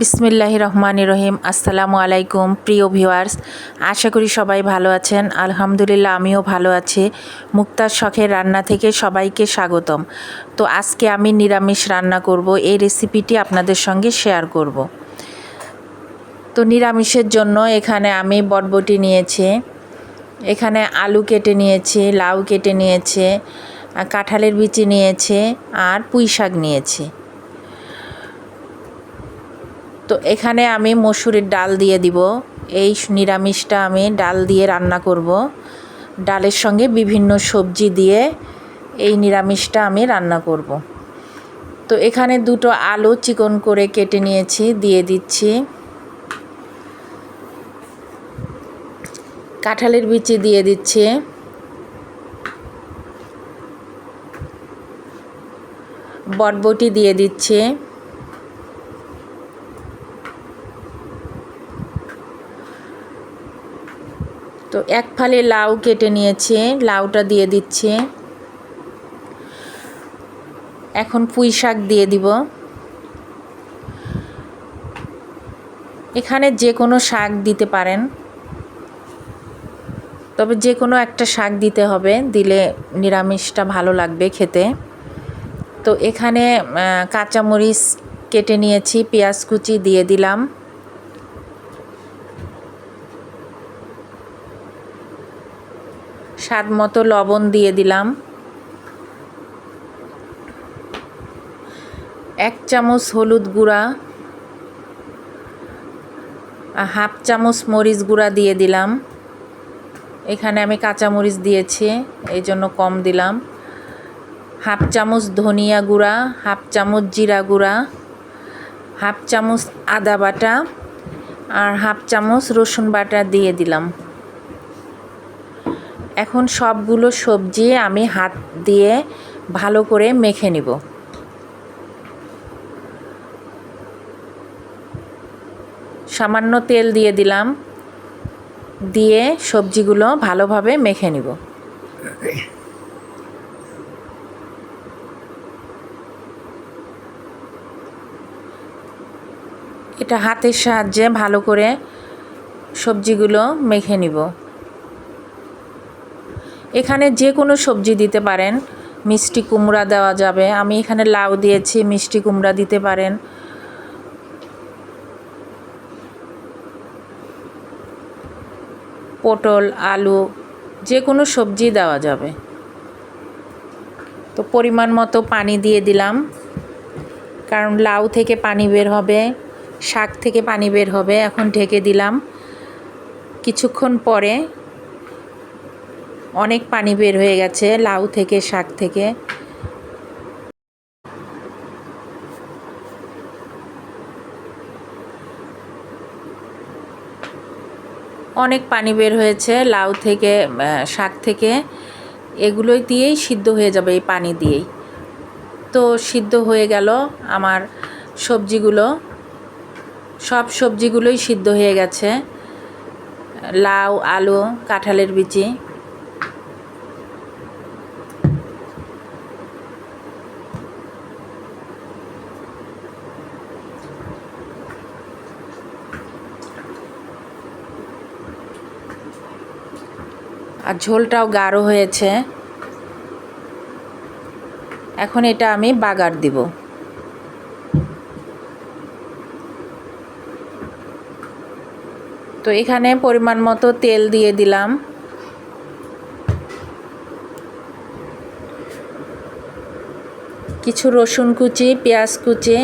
বিসমিল্লাহির রহমানির রহিম। আসসালামু আলাইকুম প্রিয় ভিউয়ার্স, আশা করি সবাই ভালো আছেন। আলহামদুলিল্লাহ আমিও ভালো আছি। মুক্তার শখের রান্না থেকে সবাইকে স্বাগতম। তো আজকে আমি নিরামিষ রান্না করব, এই রেসিপিটি আপনাদের সঙ্গে শেয়ার করব। তো নিরামিষের জন্য এখানে আমি বটবটি নিয়েছি, এখানে আলু কেটে নিয়েছি, লাউ কেটে নিয়েছে, কাঁঠালের বিচি নিয়েছে আর পুঁই শাক নিয়েছি। তো এখানে আমি মসুরের ডাল দিয়ে দিব। এই নিরামিষটা আমি ডাল দিয়ে রান্না করব। ডালের সঙ্গে বিভিন্ন সবজি দিয়ে এই নিরামিষটা আমি রান্না করব। তো এখানে দুটো আলু চিকন করে কেটে নিয়েছি, দিয়ে দিচ্ছি। কাঁঠালের বিচি দিয়ে দিচ্ছি। বটবটি দিয়ে দিচ্ছি। তো এক ফালি লাউ কেটে নিয়েছি, লাউটা দিয়ে দিচ্ছি। এখন পুঁই শাক দিয়ে দিব। এখানে যে কোনো শাক দিতে পারেন, তবে যে কোনো একটা শাক দিতে হবে, দিলে নিরামিষটা ভালো লাগবে খেতে। তো এখানে কাঁচামরিচ কেটে নিয়েছি, পেঁয়াজ কুচি দিয়ে দিলাম। স্বাদ মতো লবণ দিয়ে দিলাম। 1 চামচ হলুদ গুঁড়া, হাফ চামচ মরিচ গুঁড়া দিয়ে দিলাম। এখানে আমি কাঁচামরিচ দিয়েছি, এই জন্য কম দিলাম। হাফ চামচ ধনিয়া গুঁড়া, হাফ চামচ জিরা গুঁড়া, হাফ চামচ আদা বাটা আর হাফ চামচ রসুন বাটা দিয়ে দিলাম। এখন সবগুলো সবজি আমি হাত দিয়ে ভালো করে মেখে নিব। সামান্য তেল দিয়ে দিলাম, দিয়ে সবজিগুলো ভালোভাবে মেখে নিব। এটা হাতের সাহায্যে ভালো করে সবজিগুলো মেখে নিব। এখানে যে কোনো সবজি দিতে পারেন, মিষ্টি কুমড়া দেওয়া যাবে, আমি এখানে লাউ দিয়েছি, মিষ্টি কুমড়া দিতে পারেন। পটল, আলু, যে কোনো সবজি দেওয়া যাবে। তো পরিমাণ মতো পানি দিয়ে দিলাম, কারণ লাউ থেকে পানি বের হবে, শাক থেকে পানি বের হবে। এখন ঢেকে দিলাম। কিছুক্ষণ পরে অনেক পানি বের হয়ে গেছে লাউ থেকে, শাক থেকে। অনেক পানি বের হয়েছে লাউ থেকে, শাক থেকে। এগুলোই দিয়েই সিদ্ধ হয়ে যাবে, এই পানি দিয়েই। তো সিদ্ধ হয়ে গেল আমার সবজিগুলো, সব সবজিগুলোই সিদ্ধ হয়ে গেছে। লাউ, আলু, কাঁঠালের বিচি। আর ঝোলটাও গাঢ় হয়েছে। এখন এটা আমি বাগার দিব। তো এখানে পরিমাণ মতো তেল দিয়ে দিলাম। কিছু রসুন কুচি, পেঁয়াজ কুচি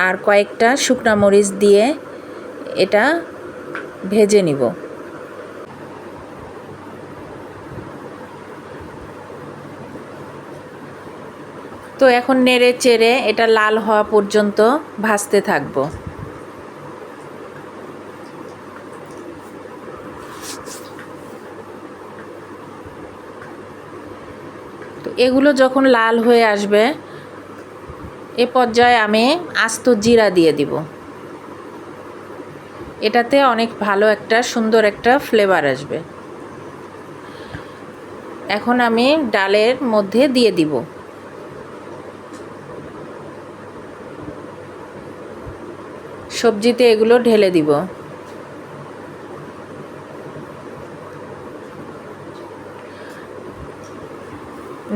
আর কয়েকটা শুকনা মরিচ দিয়ে এটা ভেজে নিব। তো এখন নেড়ে চেড়ে এটা লাল হওয়া পর্যন্ত ভাজতে থাকবো। তো এগুলো যখন লাল হয়ে আসবে, এ পর্যায়ে আমি আস্ত জিরা দিয়ে দিব। এটাতে অনেক ভালো একটা সুন্দর একটা ফ্লেভার আসবে। এখন আমি ডালের মধ্যে দিয়ে দিব। সবজিতে এগুলো ঢেলে দিব।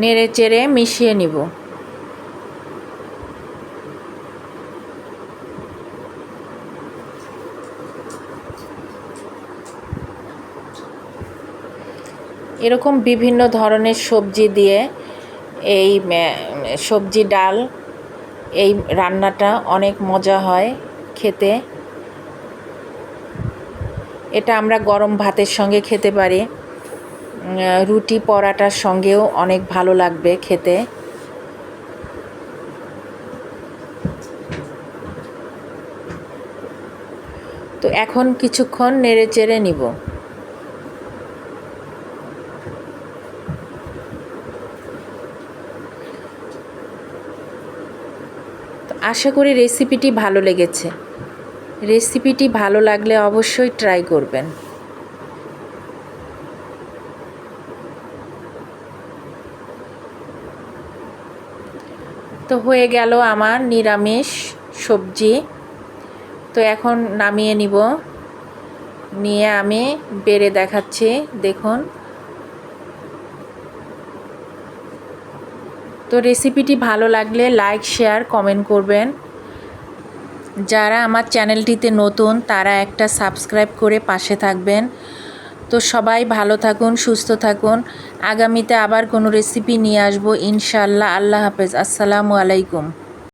নেড়ে চেড়ে মিশিয়ে নিব। এরকম বিভিন্ন ধরনের সবজি দিয়ে এই সবজি ডাল এই রান্নাটা অনেক মজা হয় খেতে। এটা আমরা গরম ভাতের সঙ্গে খেতে পারি, রুটি পরাটার সঙ্গেও অনেক ভালো লাগবে খেতে। তো এখন কিছুক্ষণ নেড়ে চেড়ে নিব। আশা করি রেসিপিটি ভালো লেগেছে। রেসিপিটি ভালো লাগলে অবশ্যই ট্রাই করবেন। তো হয়ে গেল আমার নিরামিষ সবজি। তো এখন নামিয়ে নিব, নিয়ে আমি বেড়ে দেখাচ্ছি, দেখুন। তো রেসিপিটি ভালো লাগলে লাইক শেয়ার কমেন্ট করবেন। যারা আমার চ্যানেলটিতে নতুন তারা একটা সাবস্ক্রাইব করে পাশে থাকবেন। তো সবাই ভালো থাকুন, সুস্থ থাকুন। আগামীতে আবার কোনো রেসিপি নিয়ে আসবো ইনশাআল্লাহ। আল্লাহ হাফেজ। আসসালামু আলাইকুম।